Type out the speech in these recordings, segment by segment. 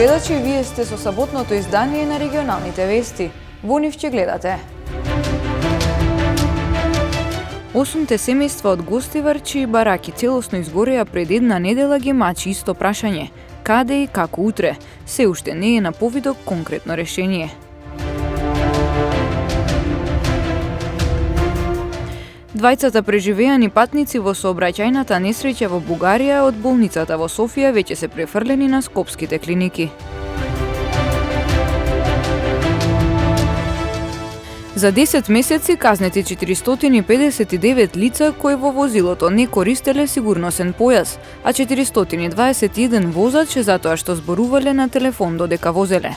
гледачи, вие сте со саботното издание на регионалните вести. Во нив ќе гледате. 8 семејства од Гостивар, чии бараки целосно изгореа пред една недела, ги мачи исто прашање. Каде и како утре? Се уште не е на повидок конкретно решение. Двајцата преживеани патници во сообраќајната несреќа во Бугарија од болницата во Софија веќе се префрлени на скопските клиники. За 10 месеци казнети 459 лица кои во возилото не користеле сигурносен појас, а 421 возач затоа што зборувале на телефон додека возеле.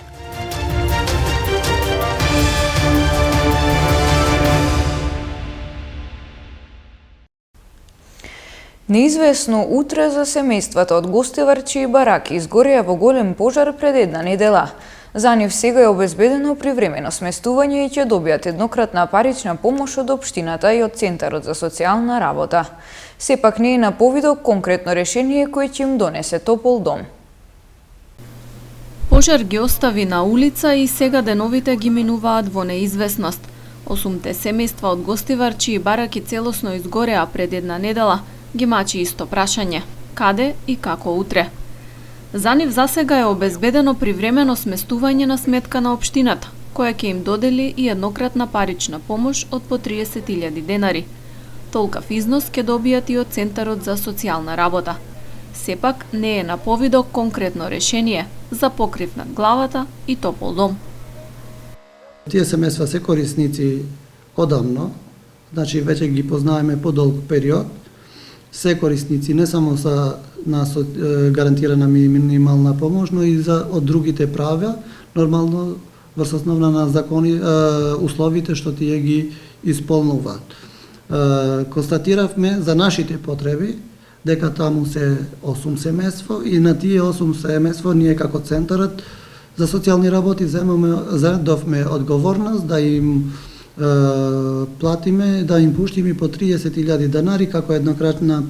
Неизвестно утре за семејствата од Гостивар, чии бараки изгореа во голем пожар пред една недела. За нив сега е обезбедено привремено сместување и ќе добијат еднократна парична помош од општината и од Центарот за социјална работа. Сепак не е на повидок конкретно решение кој ќе им донесе топол дом. Пожар ги остави на улица и сега деновите ги минуваат во неизвестност. 8 семејства од Гостивар, чии бараки целосно изгореа пред една недела, ги мачи исто прашање – каде и како утре? За нив засега е обезбедено привремено сместување на сметка на општината, која ќе им додели и еднократна парична помош од по 30.000 денари. Толкав износ ќе добијат и од Центарот за социјална работа. Сепак не е на повидок конкретно решение за покрив над главата и топол дом. Тие семејства се корисници одамно, значи веќе ги познаеме подолг период. Се корисници не само на гарантирана минимална помош, но и од другите права, нормално врз основа на закони, условите што тие ги исполнуваат. Констатиравме за нашите потреби дека таму се 8 семејства и на тие 8 семејства ние како Центарот за социјални работи задовме одговорност да им платиме, да им пуштиме по 30.000 денари како еднократна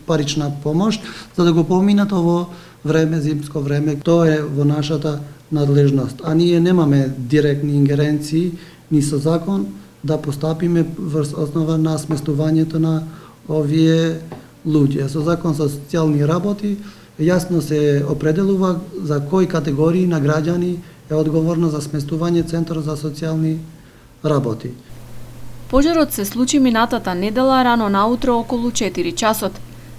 парична помош, за да го поминат ово време, зимско време. Тоа е во нашата надлежност. А ние немаме директни ингеренции ни со закон да постапиме врз основа на сместувањето на овие луѓе. Со закон за социјални работи јасно се определува за кои категории на граѓани е одговорно за сместување Центар за социјални работи. Пожарот се случи минатата недела рано наутро околу 4 часот.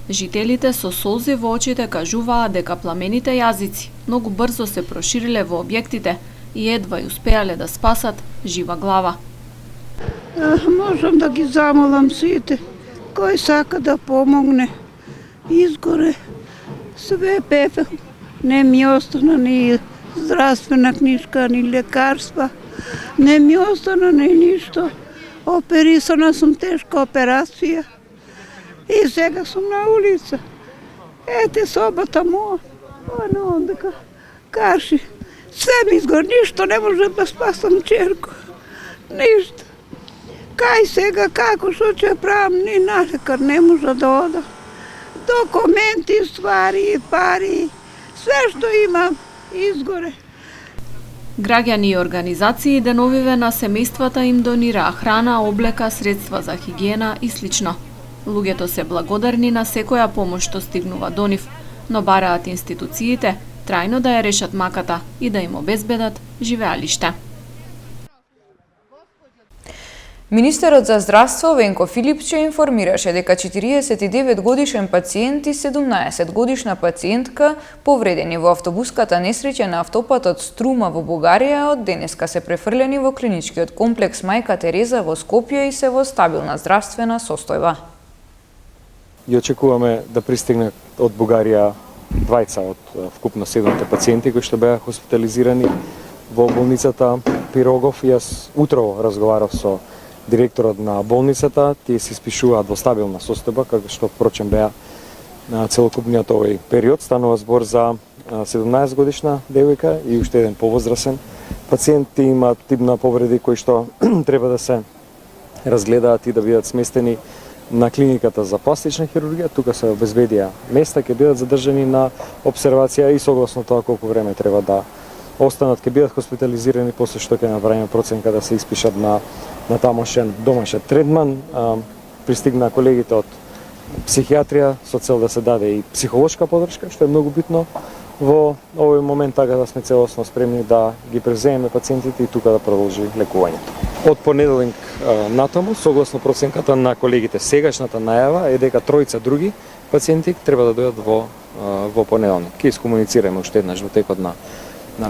Жителите со солзи во очите кажуваа дека пламените јазици многу брзо се прошириле во објектите и едва успеале да спасат жива глава. Можам да ги замолам сите, кој сака да помогне. Изгоре све пепел, не ми остана ни здравствена книжка, ни лекарства. Не ми остана ни ништо. Оперисана сум тешка операција. И сега сум на улица. Ете собата моја. Оно ондека каши. Све ми изгор, ништо не може да спасам черко. Ништо. Кај сега, како, што ќе правам, ни на лекар не може да ода. Документи, ствари, пари, све што имам, изгоре. Граѓани и организации деновиве на семејствата им донираа храна, облека, средства за хигиена и слично. Луѓето се благодарни на секоја помош што стигнува до нив, но бараат институциите трајно да ја решат маката и да им обезбедат живеалиште. Министерот за здравство Венко Филипче информираше дека 49 годишен пациент и 17 годишна пациентка повредени во автобуската несреќа на автопатот Струма во Бугарија од денеска се префрлени во клиничкиот комплекс Мајка Тереза во Скопје и се во стабилна здравствена состојба. И очекуваме да пристигне од Бугарија двајца од вкупно 7 пациенти кои што беа хоспитализирани во болницата Пирогов. Јас утрово разговарав со директорот на болницата, тие се испишуваат во стабилна состојба, како што впрочем беа на целокупниот овој период. Станува збор за 17 годишна девојка и уште еден повозрасен пациент. Тие имаат тип на повреди кои што треба да се разгледаат и да бидат сместени на клиниката за пластична хирургија. Тука се обезбедија места, ќе бидат задржани на обсервација и согласно тоа колку време треба да останат, ќе бидат хоспитализирани, после што ќе направиме проценка да се испишат на тамошен домашен третман. Пристигна колегите од психијатрија со цел да се даде и психолошка подршка, што е многу битно во овој момент, така да сме целосно спремни да ги превземеме пациентите и тука да продолжи лекувањето. Од понеделник натаму, согласно проценката на колегите, сегашната најава е дека тројца други пациенти треба да дојдат во понеделник. Ќе искомуницираме уште еднаш во текот на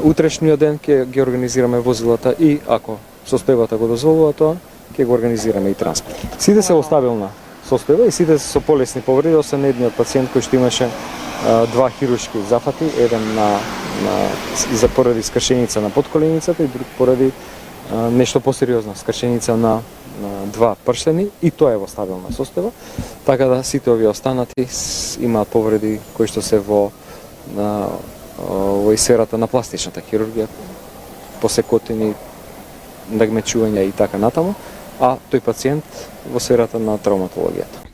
утрешниот ден, ќе ги организираме возилата и ако состојбата го дозволува тоа, ќе го организираме и транспорт. Сите се во стабилна состојба и сите со полесни повреди, освен едниот пациент кој што имаше два хируршки зафати, еден за поради скршеница на подколеницата и друг поради нешто посериозно, скршеница на два прштени, и тоа е во стабилна состојба, така да сите овие останати имаат повреди кои што се во сферата на пластичната хирургија, посекотини, нагмечување и така натаму, а тој пациент во сферата на травматологијата.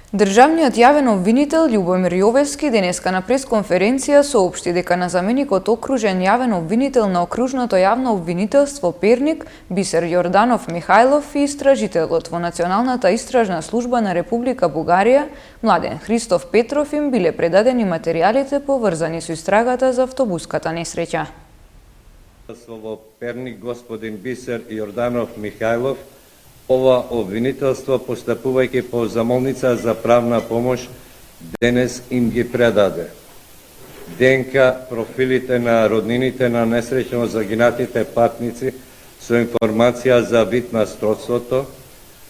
Државниот јавен обвинител Љубомир Јовевски денеска на пресконференција соопшти дека на заменикот окружен јавен обвинител на Окружното јавно обвинителство Перник, Бисер Јорданов Михајлов и истражителот во Националната истражна служба на Република Бугарија, Младен Христоф Петров, им биле предадени материјалите поврзани со истрагата за автобуската несреќа. Во Перник господин Бисер Јорданов Михајлов, ова обвинителство, постапувајќи по замолница за правна помош, денес им ги предаде ДНК профилите на роднините на несреќно загинатите патници со информација за вид на сродството,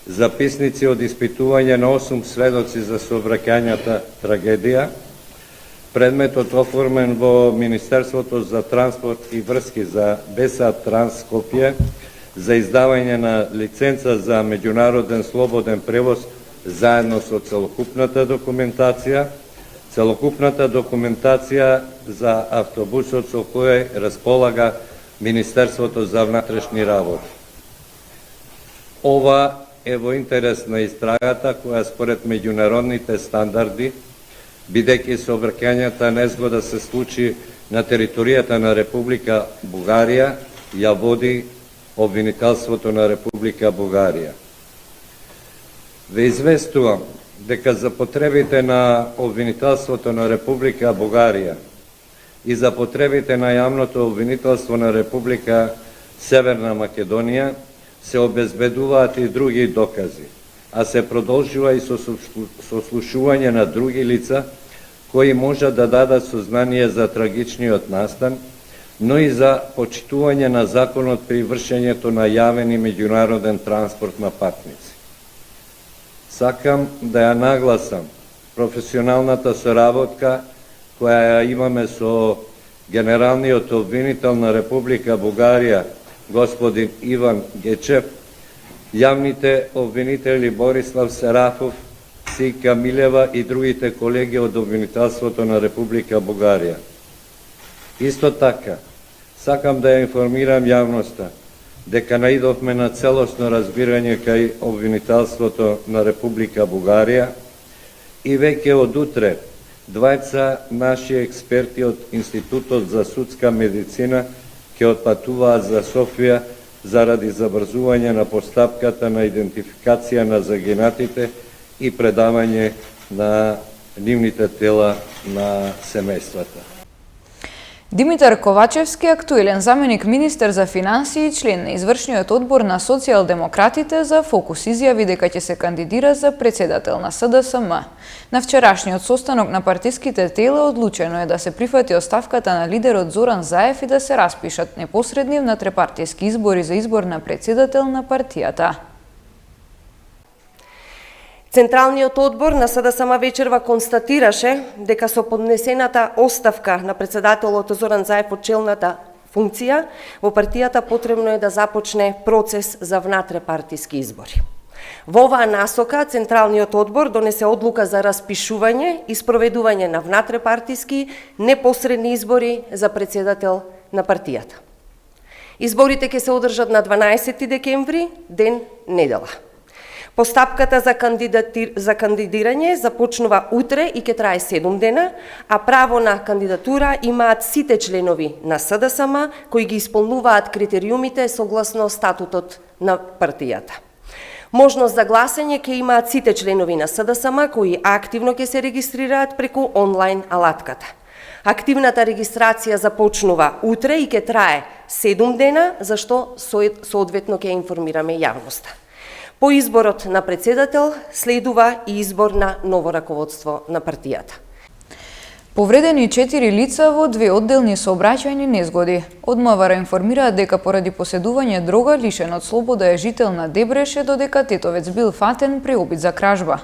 записници од испитување на 8 сведоци за сообраќајната трагедија, предметот оформен во Министерството за транспорт и врски за БСА Транс Скопје, за издавање на лиценца за меѓународен слободен превоз заедно со целокупната документација за автобусот со кој располага Министерството за внатрешни работи. Ова е во интерес на истрагата која според меѓународните стандарди, бидејќи сообраќајната незгода се случи на територијата на Република Бугарија, ја води обвинителството на Република Бугарија. Ве известувам дека за потребите на обвинителството на Република Бугарија и за потребите на јавното обвинителство на Република Северна Македонија се обезбедуваат и други докази, а се продолжува и со сослушување на други лица кои можат да дадат сознание за трагичниот настан, но и за почитување на законот при вршењето на јавен и меѓународен транспорт на патници. Сакам да ја нагласам професионалната соработка која ја имаме со генералниот обвинител на Република Бугарија, господин Иван Гечев, јавните обвинители Борислав Серафов, Сика Милева и другите колеги од обвинителството на Република Бугарија. Исто така, сакам да ја информирам јавноста дека наидовме на целосно разбирање кај обвинителството на Република Бугарија и веќе од утре двајца наши експерти од Институтот за судска медицина ќе отпатуваат за Софија заради забрзување на постапката на идентификација на загинатите и предавање на нивните тела на семејствата. Димитар Ковачевски, актуелен заменик министер за финансии и член на извршниот одбор на социјалдемократите, за Фокус изјави дека ќе се кандидира за председател на СДСМ. На вчерашниот состанок на партиските тела одлучено е да се прифати оставката на лидерот Зоран Заев и да се распишат непосредни внатрепартиски избори за избор на председател на партијата. Централниот одбор на СДСМ вечерва констатираше дека со поднесената оставка на председателот Зоран Заев од челната функција во партијата потребно е да започне процес за внатрепартиски избори. Во оваа насока Централниот одбор донесе одлука за распишување и спроведување на внатрепартиски непосредни избори за председател на партијата. Изборите ќе се одржат на 12 декември, ден недела. Постапката за кандидирање започнува утре и ќе трае 7 дена, а право на кандидатура имаат сите членови на СДСМ кои ги исполнуваат критериумите согласно статутот на партијата. Можност за гласање ќе имаат сите членови на СДСМ кои активно ќе се регистрираат преку онлайн алатката. Активната регистрација започнува утре и ќе трае 7 дена, зашто соодветно ќе информираме јавноста. По изборот на председател следува и избор на ново раководство на партијата. Повредени 4 лица во 2 одделни сообраќајни незгоди. Од МВР информираат дека поради поседување дрога лишен од слобода е жител на Дебреше, додека тетовец бил фатен при обид за кражба.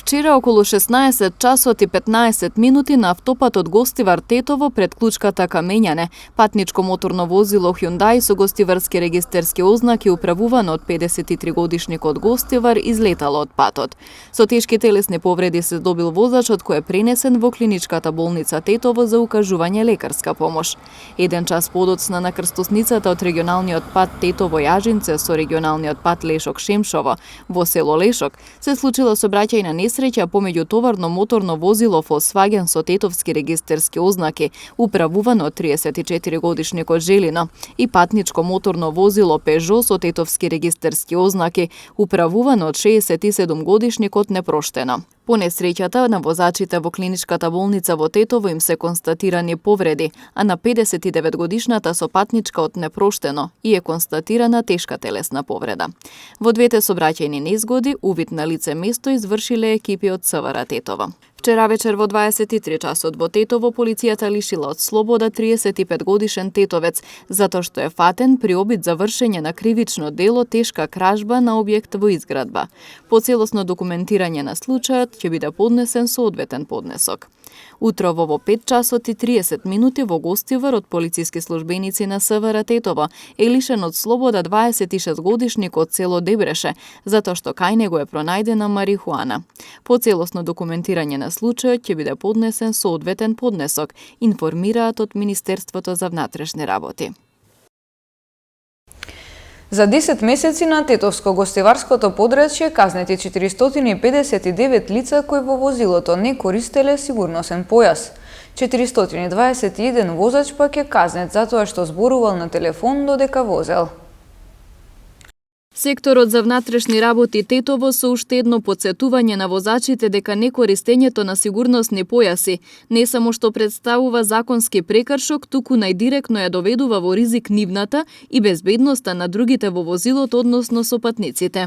Вчера околу 16 часот и 15 минути на автопатот Гостивар Тетово пред клучката Камењане, патничко моторно возило Hyundai со гостиварски регистерски ознаки управувано од 53-годишникот Гостивар излетало од патот. Со тешки телесни повреди се добил возачот кој е пренесен во клиничката болница Тетово за укажување лекарска помош. Еден час подоцна на крстосницата од регионалниот пат Тетово-Јажинце со регионалниот пат Лешок-Шемшово во село Лешок се случила сообраќајна несреќа помеѓу товарно моторно возило Volkswagen со тетовски регистерски ознаки, управувано од 34-годишникот Желина, и патничко моторно возило Peugeot со тетовски регистерски ознаки, управувано од 67-годишникот Непроштено. По несреќата на возачите во клиничката болница во Тетово им се констатирани повреди, а на 59-годишната со патничка од Непроштено и е констатирана тешка телесна повреда. Во двете сообраќајни незгоди увид на лице место извршиле екипи од СВР Тетово. Вчера вечер во 23 часот во Тетово полицијата лишила од слобода 35-годишен тетовец затоа што е фатен при обид за вршење на кривично дело тешка кражба на објект во изградба. По целосно документирање на случајот ќе биде поднесен соодветен поднесок. Утрово во 5 часот и 30 минути во Гостивар од полициски службеници на СВР Тетово е лишен од слобода 26-годишник од село Дебреше, затоа што кај него е пронајдена марихуана. По целосно документирање на случајот ќе биде поднесен соодветен поднесок, информираат од Министерството за внатрешни работи. За 10 месеци на Тетовско-гостиварското подрачје казнети 459 лица кои во возилото не користеле сигурносен појас. 421 возач пак е казнет затоа што зборувал на телефон додека возел. Секторот за внатрешни работи Тетово со уште едно потсетување на возачите дека некористењето на сигурносни појаси не само што представува законски прекршок, туку најдиректно ја доведува во ризик нивната и безбедноста на другите во возилото, односно сопатниците.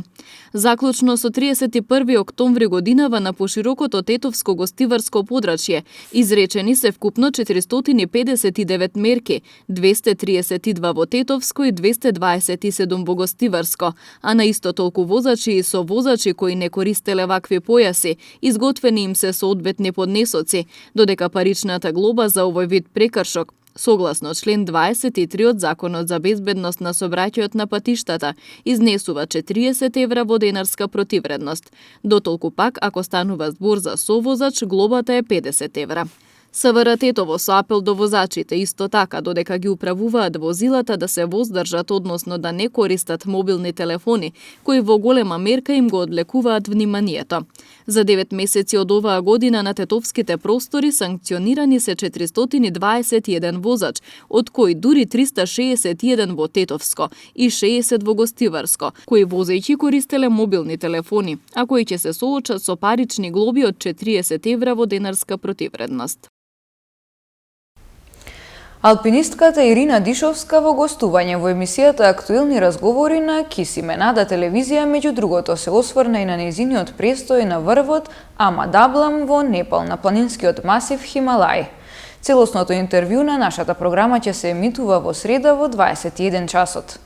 Заклучно со 31 октомври годинава на поширокото Тетовско-гостиварско подрачје изречени се вкупно 459 мерки, 232 во Тетовско и 227 во Гостиварско, а на исто толку возачи и совозачи кои не користеле вакви појаси, изготвени им се соодветни поднесоци, додека паричната глоба за овој вид прекршок согласно член 23 од Законот за безбедност на сообраќајот на патиштата, изнесува 40 евра во денарска противредност. Дотолку пак, ако станува збор за совозач, глобата е 50 евра. СВР Тетово со апел до возачите исто така додека ги управуваат возилата да се воздржат, односно да не користат мобилни телефони, кои во голема мерка им го одлекуваат вниманието. За 9 месеци од оваа година на тетовските простори санкционирани се 421 возач, од кои дури 361 во Тетовско и 60 во Гостиварско, кои возејќи користеле мобилни телефони, а кои ќе се соочат со парични глоби од 40 евра во денарска противредност. Алпинистката Ирина Дишовска во гостување во емисијата Актуелни разговори на Кис Именада телевизија, меѓу другото се осврна и на нејзиниот престој на врвот Ама Даблам во Непал на планинскиот масив Хималај. Целосното интервју на нашата програма ќе се емитува во среда во 21 часот.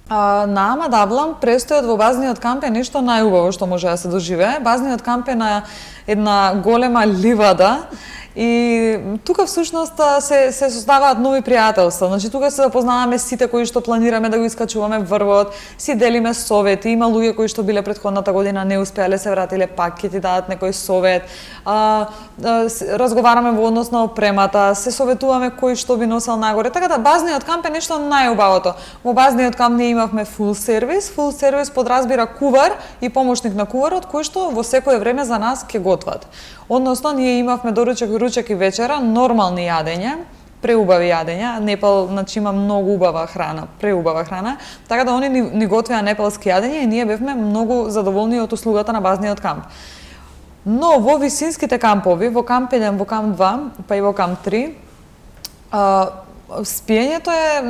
На Ама Даблам престојот во базниот камп е нешто најубаво што може да се доживее. Базниот камп е на една голема ливада И тука всушност се создаваат нови пријателства. Значи тука се запознаваме сите кои што планираме да го искачуваме врвот, си делиме совети. Има луѓе кои што биле претходната година не успеале, се вратиле, пак ќе ти дадат некој совет. Разговараме во однос на опремата, се советуваме кој што би носел нагоре. Така да базниот камп е нешто најубавото. Во базниот камп ние имавме фул сервис. Фул сервис подразбира кувар и помошник на куварот кој што во секое време за нас ќе готват. Односно ние имавме доручек, ручек и вечера, нормални јадења, преубави јадења. Непал, значи, има многу убава храна, преубава храна, така да они ни готвеа непалски јадења и ние бевме многу задоволни од услугата на базниот камп. Но во висинските кампови, во камп 1, во камп 2, па и во камп 3, спиењето е,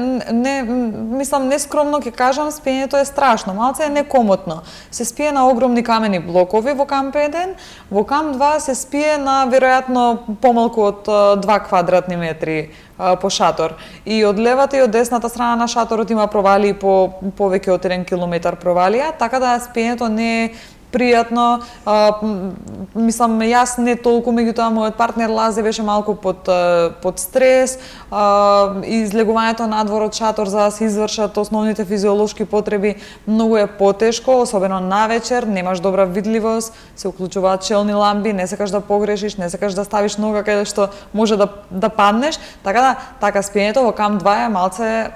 нескромно ќе кажам, спиењето е страшно, малце е некомотно. Се спие на огромни камени блокови во камп 1, во камп 2 се спие на веројатно помалку од 2 квадратни метри по шатор. И од левата и од десната страна на шаторот има провалии по повеќе од 1 километар провалија, така да спиењето не е пријатно. Мислам, јас не толку, меѓутоа мојот партнер Лазе беше малку под стрес, излегувањето надвор од шатор за да се извршат основните физиолошки потреби многу е потешко, особено навечер, немаш добра видливост, се уклучуваат челни ламби, не сакаш да погрешиш, не сакаш да ставиш нога каде што може да паднеш, така спиењето во камп 2 е малце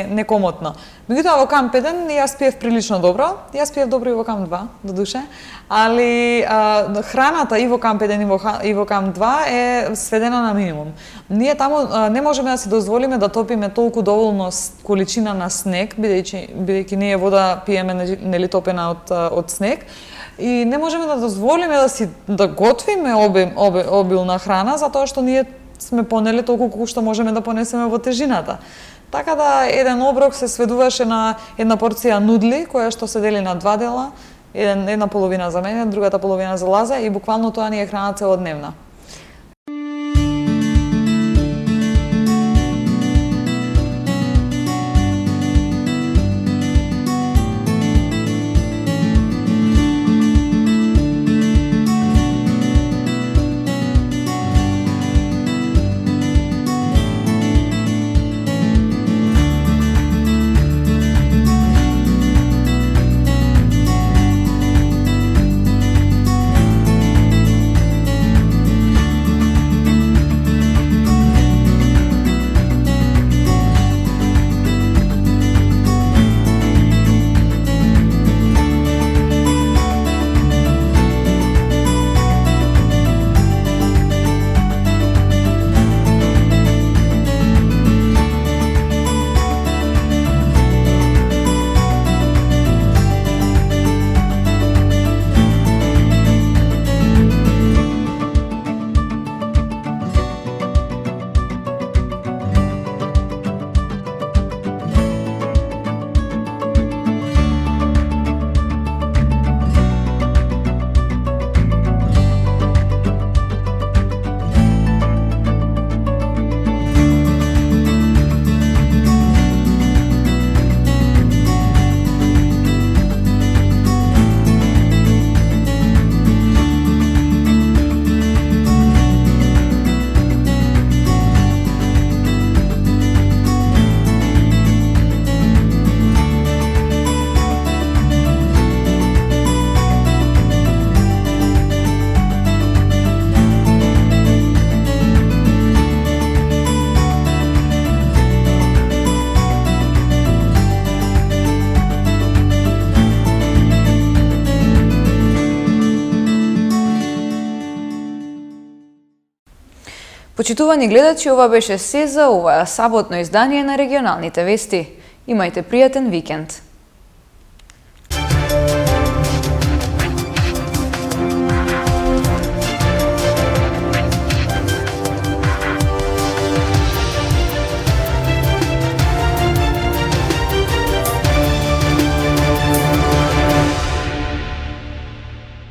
некомотно. Меѓутоа во камп 1 јас спиев прилично добро, јас спиев добро и во камп 2, до душе, али храната и во камп 1 и во камп 2 е сведена на минимум. Ние таму не можеме да си дозволиме да топиме толку доволно количина на снег, бидејќи ние вода пиеме нели топена од снег, и не можеме да дозволиме да готвиме обилна храна, затоа што ние сме понели толку колку што можеме да понесеме во тежината. Така да еден оброк се сведуваше на една порција нудли, која што се дели на 2 дела, една половина за мене, другата половина за Лаза, и буквално тоа ни е храна целодневна. Почитувани гледачи, ова беше се за оваа саботно издание на регионалните вести. Имајте пријатен викенд.